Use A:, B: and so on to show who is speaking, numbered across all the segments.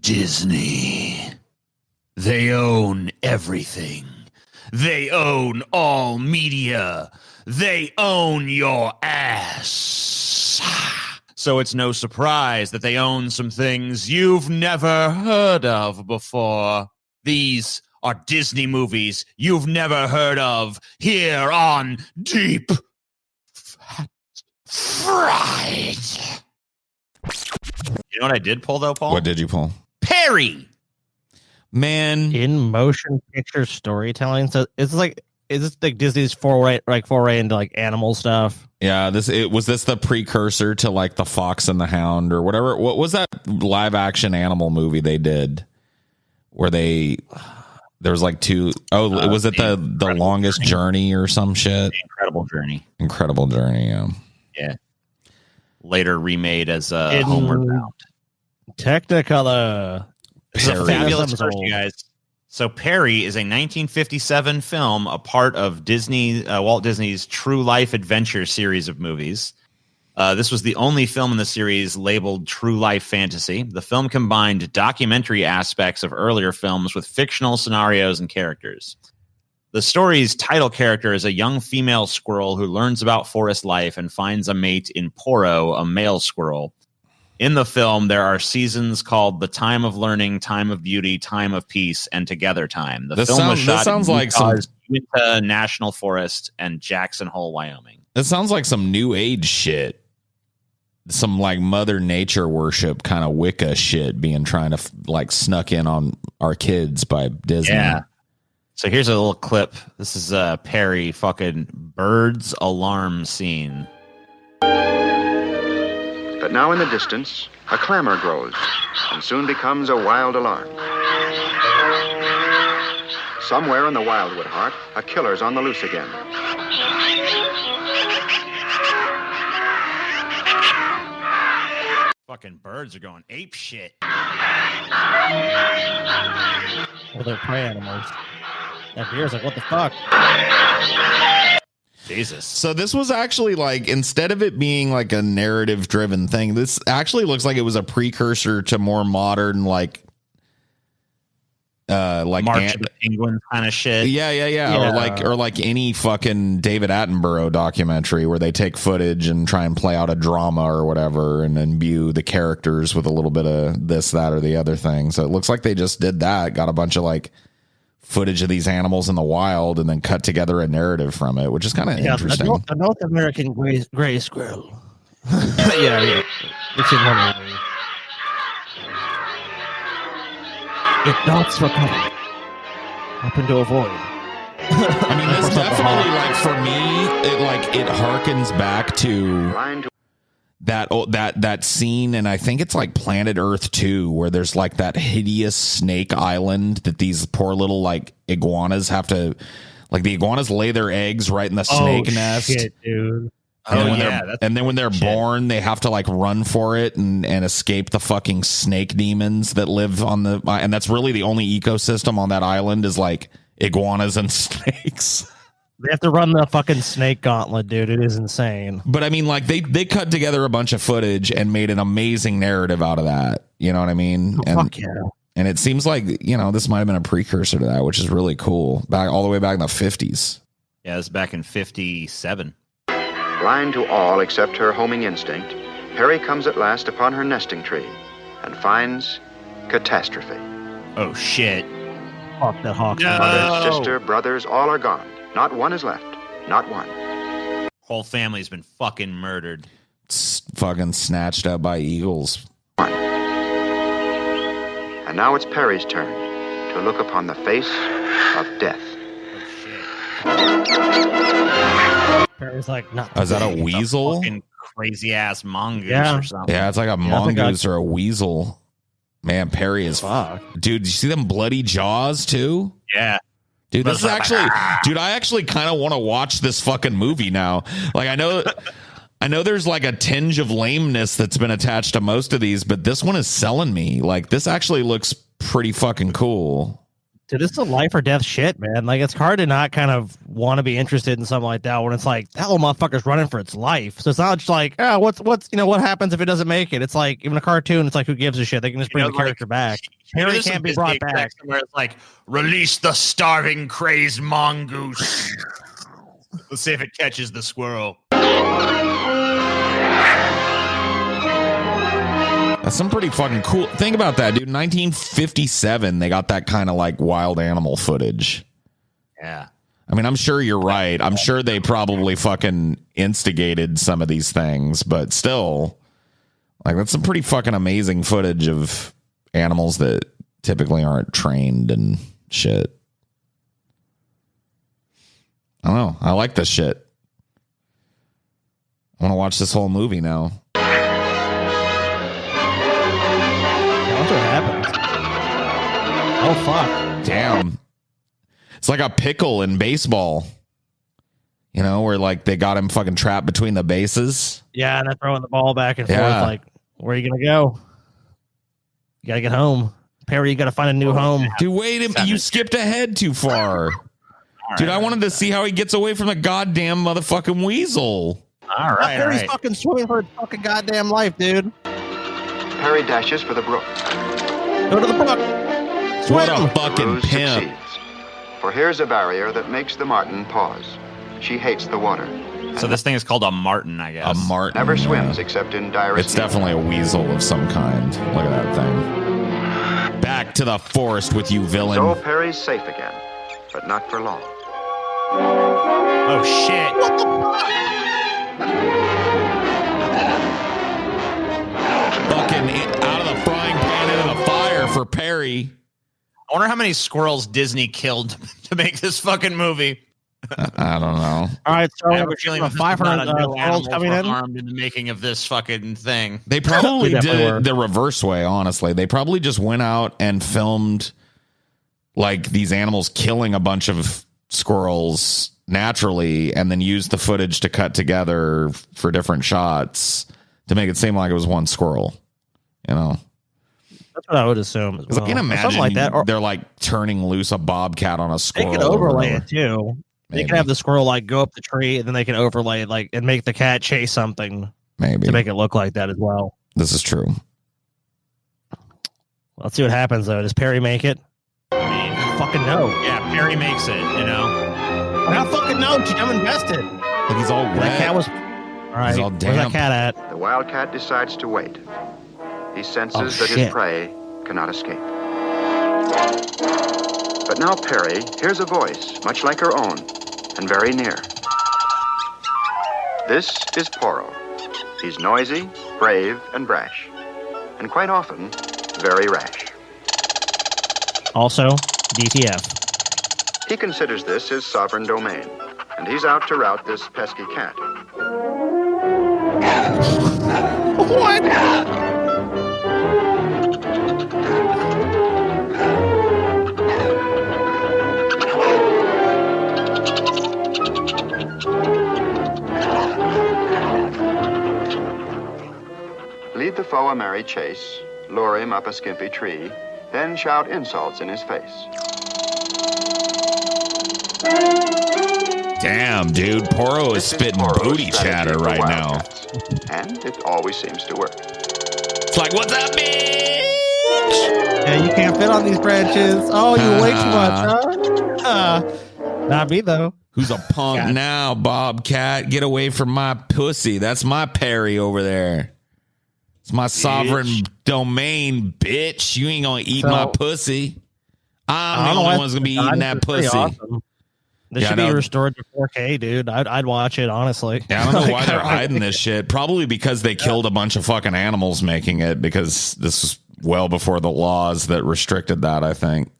A: Disney. They own everything. They own all media. They own your ass. So it's no surprise that they own some things you've never heard of before. These are Disney movies you've never heard of here on Deep Fat Fried. You know what I did pull, though, Paul?
B: What did you pull?
A: Perry.
B: Man.
C: In motion picture storytelling. So is this like Disney's foray into like animal stuff?
B: Yeah, was this the precursor to like the Fox and the Hound or whatever? What was that live action animal movie they did where there was like two? Oh, was it the Longest Journey or some shit?
A: Incredible Journey.
B: Incredible Journey. Yeah.
A: Yeah. Later remade as Homeward Bound.
C: Technicolor.
A: This is a fabulous first, you guys. So Perry is a 1957 film, a part of Walt Disney's True Life Adventure series of movies. This was the only film in the series labeled True Life Fantasy. The film combined documentary aspects of earlier films with fictional scenarios and characters. The story's title character is a young female squirrel who learns about forest life and finds a mate in Poro, a male squirrel. In the film, there are seasons called The Time of Learning, Time of Beauty, Time of Peace, and Together Time. The film was shot in Uinta National Forest and Jackson Hole, Wyoming.
B: It sounds like some new age shit. Some like Mother Nature worship kind of Wicca shit being trying to like snuck in on our kids by Disney.
A: Yeah. So here's a little clip. This is Perry fucking birds alarm scene.
D: But now in the distance, a clamor grows and soon becomes a wild alarm. Somewhere in the wildwood heart, a killer's on the loose again.
A: Fucking birds are going ape shit.
C: Well, they're prey animals. That deer's like, what the fuck?
A: Jesus.
B: So this was actually like, instead of it being like a narrative driven thing, this actually looks like it was a precursor to more modern like
A: March of the Penguins kind of shit.
B: Yeah. Or like any fucking David Attenborough documentary where they take footage and try and play out a drama or whatever and imbue the characters with a little bit of this, that, or the other thing. So it looks like they just did that, got a bunch of like footage of these animals in the wild and then cut together a narrative from it, which is kind of interesting.
C: A North American gray squirrel. yeah. It's in one movie. It darts for cover. Hoping to avoid.
B: I mean, this definitely, like, for me, it harkens back to that scene, and I think it's like Planet Earth 2, where there's like that hideous snake island that these poor little like iguanas have to, like, the iguanas lay their eggs right in the snake nest.
C: Shit, dude.
B: And then when they're born, they have to like run for it and escape the fucking snake demons that live on the, and that's really the only ecosystem on that island is like iguanas and snakes.
C: They have to run the fucking snake gauntlet, dude. It is insane.
B: But I mean, like they cut together a bunch of footage and made an amazing narrative out of that. You know what I mean?
C: Fuck yeah.
B: And it seems like, you know, this might have been a precursor to that, which is really cool. Back all the way back in the 50s.
A: Yeah, it's back in 57.
D: Blind to all except her homing instinct, Perry comes at last upon her nesting tree and finds catastrophe.
A: Oh, shit.
C: Fuck that hawk.
A: No.
D: Mother, sister, brothers, all are gone. Not one is left. Not one.
A: Whole family's been fucking murdered.
B: Fucking snatched up by eagles.
D: One. And now it's Perry's turn to look upon the face of death.
A: Oh, shit.
C: Perry's like, no.
B: Is that a weasel?
A: Fucking crazy ass mongoose or something.
B: Yeah, it's like a mongoose or a weasel. Man, Perry is fuck. Dude, did you see them bloody jaws too?
A: Yeah.
B: Dude, this is actually, dude, I actually kind of want to watch this fucking movie now. Like, I know there's like a tinge of lameness that's been attached to most of these, but this one is selling me. Like, this actually looks pretty fucking cool.
C: Dude, this is a life or death shit, man. Like, it's hard to not kind of want to be interested in something like that when it's like that little motherfucker's running for its life. So it's not just like, oh, what's what happens if it doesn't make it? It's like even a cartoon. It's like, who gives a shit? They can just bring the character back. Harry can't be brought back.
A: Where it's like, release the starving, crazed mongoose. Let's see if it catches the squirrel.
B: That's some pretty fucking cool. Think about that, dude. 1957, they got that kind of like wild animal footage.
A: Yeah.
B: I mean, I'm sure you're right. I'm sure they probably fucking instigated some of these things, but still, like, that's some pretty fucking amazing footage of animals that typically aren't trained and shit. I don't know. I like this shit. I want to watch this whole movie now.
C: What happens? Oh, fuck.
B: Damn. It's like a pickle in baseball. You know, where like they got him fucking trapped between the bases.
C: Yeah, and they're throwing the ball back and forth. Like, where are you going to go? You got to get home. Perry, you got to find a new home.
B: Dude, wait, you skipped ahead too far. Dude, I wanted to see how he gets away from the goddamn motherfucking weasel.
A: All right.
C: Perry's fucking swimming for his fucking goddamn life, dude.
D: Perry dashes for the brook.
C: Go to the brook. Swim.
B: What a fucking
D: Ruse
B: pimp.
D: succeeds. For here's a barrier that makes the marten pause. She hates the water.
A: So this thing is called a marten, I guess.
B: A marten.
D: Never swims except in direst
B: It's definitely a weasel of some kind. Look at that thing. Back to the forest with you, villain.
D: So Perry's safe again, but not for long.
A: Oh, shit. What the fuck?
B: Fucking out of the frying pan into the fire for Perry.
A: I wonder how many squirrels Disney killed to make this fucking movie.
B: I don't know.
C: All right, so
A: I have a feeling
C: 500 squirrels coming in.
A: Armed in the making of this fucking thing.
B: They probably
C: They definitely were.
B: did the reverse way, honestly. They probably just went out and filmed like these animals killing a bunch of squirrels naturally and then used the footage to cut together for different shots to make it seem like it was one squirrel. You know?
C: That's what I would assume as well.
B: I can imagine
C: something like that. Or
B: they're like turning loose a bobcat on a
C: they
B: squirrel.
C: could overlay it too. They
B: Maybe.
C: could have the squirrel like go up the tree, and then they can overlay it like and make the cat chase something
B: Maybe.
C: to make it look like that as well.
B: This is true.
C: Let's see what happens though. Does Perry make it?
A: I mean,
C: I don't fucking know.
A: yeah, Perry makes it, you know.
C: I don't fucking know. I'm invested.
B: Like he's all wet.
C: That cat was. All right,
B: He's all
C: where's that
B: damp.
C: cat at?
D: The wildcat decides to wait. He senses
C: Oh,
D: that
C: shit.
D: his prey cannot escape. But now Perry hears a voice, much like her own, and very near. This is Poro. He's noisy, brave, and brash. And quite often, very rash.
C: Also, DTF.
D: He considers this his sovereign domain, and he's out to rout this pesky cat.
C: What?
D: Lead the foe a merry chase, lure him up a skimpy tree, then shout insults in his face.
B: Damn, dude. Poro is
D: This
B: spitting
D: Poro's
B: booty
D: strategy
B: chatter
D: for
B: right now.
D: wildcats, and it always seems to work.
B: It's like, what's up, bitch?
C: Yeah, you can't fit on these branches. Oh, you weigh too much, huh? Not me though.
B: Who's a punk
C: God.
B: now, Bobcat? Get away from my pussy. That's my Perry over there. It's my sovereign domain, bitch. You ain't gonna eat
C: So-
B: my pussy. I'm the
C: I don't know
B: only
C: why
B: one's gonna be
C: it's
B: eating that
C: pretty
B: pussy.
C: awesome. This
B: Yeah,
C: should
B: I
C: be
B: know.
C: restored to 4K, dude. I'd watch it honestly.
B: Yeah, I don't know why
C: Like,
B: they're hiding this shit. Probably because they killed a bunch of fucking animals making it, because this was well before the laws that restricted that, I think.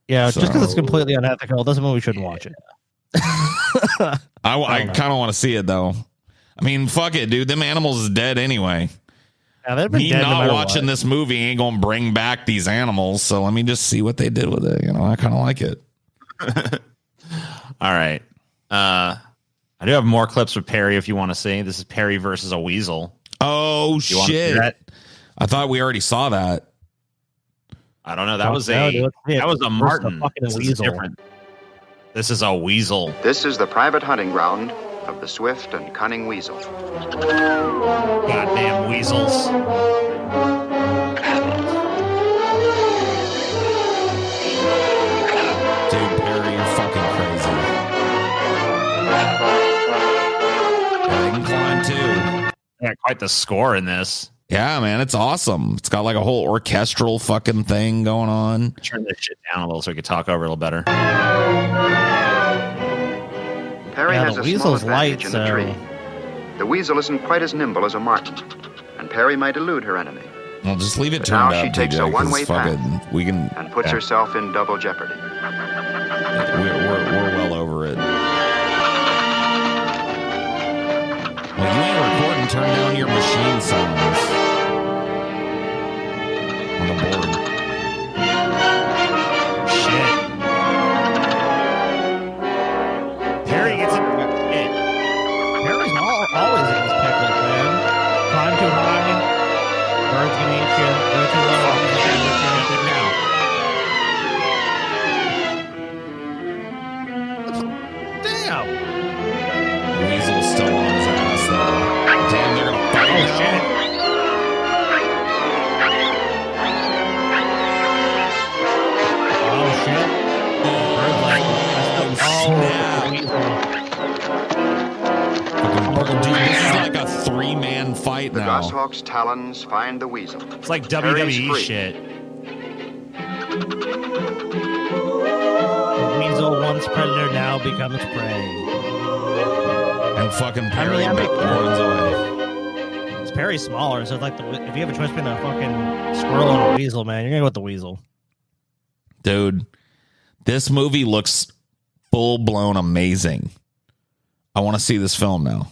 C: Yeah, just because
B: So-
C: it's completely unethical doesn't mean we shouldn't watch it.
B: I kind of want to see it, though. I mean, fuck it, dude. Them animals is dead anyway.
C: Yeah, they've been
B: Me
C: dead no
B: not
C: matter
B: watching
C: what.
B: this movie ain't gonna bring back these animals, so let me just see what they did with it. You know, I kind of like it.
A: All right. I do have more clips with Perry if you want to see. This is Perry versus a weasel.
B: Oh
A: You want to see
B: shit!
A: that?
B: I thought we already saw that.
A: I don't know. That was a marten. This is different. This is a weasel.
D: This is the private hunting ground of the swift and cunning weasel.
A: Goddamn weasels.
B: Dude, Perry, you're fucking crazy. Yeah, they can climb too.
A: Yeah, quite the score in this.
B: Yeah, man, it's awesome. It's got like a whole orchestral fucking thing going on.
A: Turn this shit down a little so we can talk over a little better.
D: Perry has a small advantage in the tree. The weasel isn't quite as nimble as a marten, and Perry might elude her enemy.
B: Well, just leave it turned up,
D: now she takes a one-way path
B: we can,
D: and puts herself in double jeopardy.
B: We're well over it. Well, you ain't recording. Turn down your machine sounds on the board.
A: Shit. Perry gets it.
C: Perry's always in this picnic, man. Climb too high, birds can eat you. Go too low, birds can eat you. Damn.
B: Weasel's still on his ass, though. Damn, they're gonna fight now.
C: Shit. Oh, shit.
B: Dude, this is like a three-man fight
D: The
B: now.
D: goshawk's talons find the weasel.
A: It's like
D: Perry's
A: WWE
D: free.
A: shit.
C: Weasel, once predator, now becomes prey.
B: And fucking Perry
C: I mean,
B: runs away.
C: It's Perry's smaller, so it's like if you have a choice between a fucking squirrel and a weasel, man, you're gonna go with the weasel.
B: Dude, this movie looks full-blown amazing. I want to see this film now.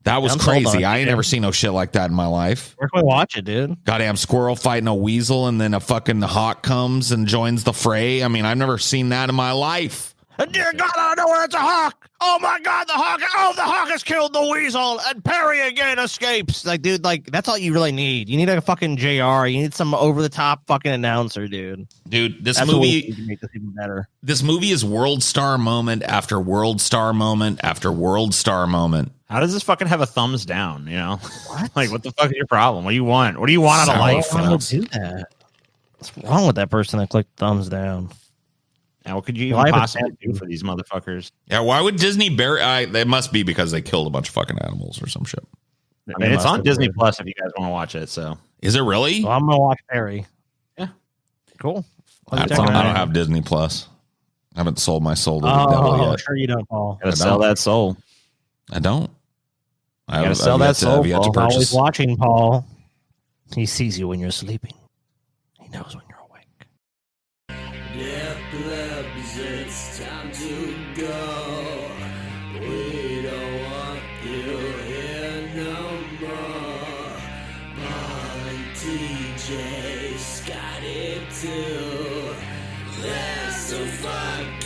B: That was crazy. I ain't never seen no shit like that in my life.
C: Where can we watch it, dude?
B: Goddamn squirrel fighting a weasel, and then a fucking hawk comes and joins the fray. I mean, I've never seen that in my life.
C: And dear God, I know where it's a hawk. Oh my God, the hawk! Oh, the hawk has killed the weasel, and Perry again escapes. Like, dude, like that's all you really need. You need a fucking JR. You need some over the top fucking announcer, dude.
B: Dude, this
C: That's
B: movie
C: what we make this even better.
B: This movie is world star moment after world star moment after world star moment.
A: How does this fucking have a thumbs down? You know,
C: What?
A: like what the fuck is your problem? What do you want? What do you want out of life?
C: Why would do that? What's wrong with that person that clicked thumbs down?
A: Now, what could you
C: Life
A: even
C: is
A: possibly
C: bad,
A: do for these motherfuckers?
B: Yeah, why would Disney bury? It must be because they killed a bunch of fucking animals or some shit.
A: I mean, it's on Disney Plus if you guys want to watch it. So,
B: Is it really?
C: Well, I'm gonna watch Perry.
A: Yeah.
C: Cool.
B: I don't have Disney Plus. I haven't sold my soul to the devil yet.
C: Sure you don't, Paul.
A: gotta sell that soul.
B: I don't.
A: You gotta sell that soul.
B: I've yet to
C: Paul.
B: purchase.
C: Always watching, Paul. He sees you when you're sleeping. He knows when you're awake.
E: Yeah, plebs, it's time to go. We don't want you here no more. Molly, TJ, Scotty too. There's so fucking